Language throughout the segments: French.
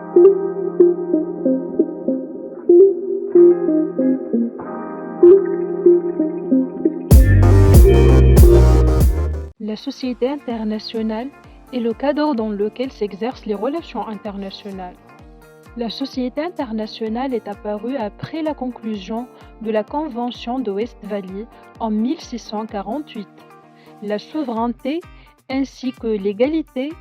La société internationale est le cadre dans lequel s'exercent les relations internationales. La société internationale est apparue après la conclusion de la Convention de Westphalie en 1648. La souveraineté ainsi que l'égalité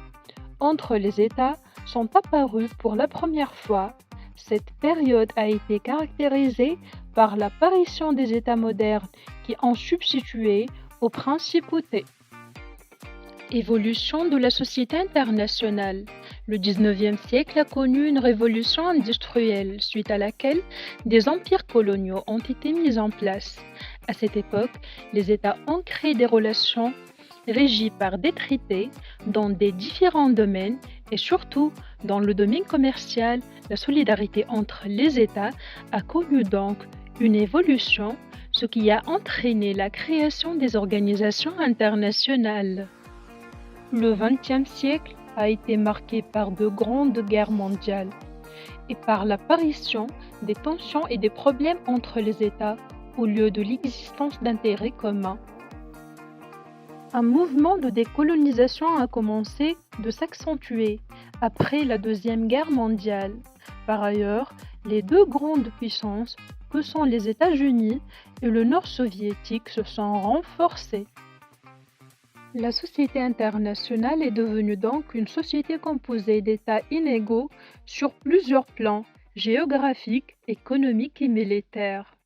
entre les États sont apparues pour la première fois. Cette période a été caractérisée par l'apparition des États modernes qui ont substitué aux principautés. Évolution de la société internationale. Le 19e siècle a connu une révolution industrielle suite à laquelle des empires coloniaux ont été mis en place. À cette époque, les États ont créé des relations régies par des traités dans des différents domaines et surtout dans le domaine commercial, la solidarité entre les États a connu donc une évolution, ce qui a entraîné la création des organisations internationales. Le XXe siècle a été marqué par de grandes guerres mondiales et par l'apparition des tensions et des problèmes entre les États au lieu de l'existence d'intérêts communs. Un mouvement de décolonisation a commencé de s'accentuer après la Deuxième Guerre mondiale. Par ailleurs, les deux grandes puissances que sont les États-Unis et le Nord soviétique se sont renforcées. La société internationale est devenue donc une société composée d'États inégaux sur plusieurs plans géographiques, économiques et militaires.